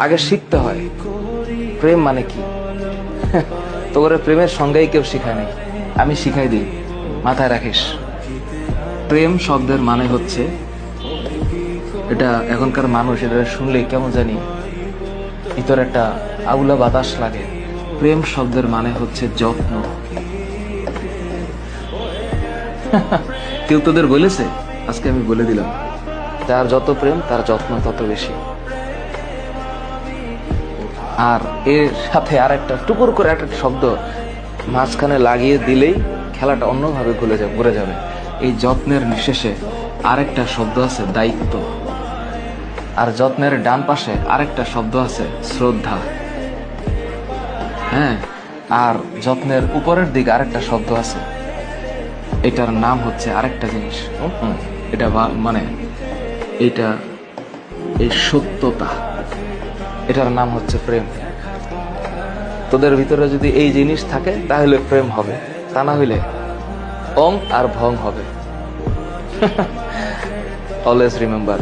আগে শিখতে হয় প্রেম মানে কি। তোর প্রেমের সংজ্ঞাই কেউ শিখায় নাই, আমি শিখাই দিই, মাথায় রাখিস। প্রেম শব্দের মানে হচ্ছে, এটা এখনকার মানুষ এটা শুনলে কেমন জানি ভিতরে একটা আউলা বাতাস লাগে। প্রেম শব্দের মানে হচ্ছে যত্ন। কেউ তোদের বলেছে? আজকে আমি বলে দিলাম, যার যত প্রেম তার যত্ন তত বেশি। আর এর সাথে আর একটা টুকুর করে একটা শব্দ মাঝখানে লাগিয়ে দিলেই খেলাটা অন্যভাবে ঘুরে যাবে। এই যত্নের নিঃশেষে আরেকটা শব্দ আছে দায়িত্ব, আর যত্নের ডান পাশে আরেকটা শব্দ আছে শ্রদ্ধা। হ্যাঁ, আর যত্নের উপরের দিকে আরেকটা শব্দ আছে, এটার নাম হচ্ছে আরেকটা জিনিস। এটা মানে এটা এই সত্যতা, এটার নাম হচ্ছে প্রেম। তোদের ভিতরে যদি এই জিনিস থাকে তাহলে প্রেম হবে, তা না হইলে অং আর ভং হবে। Always remember.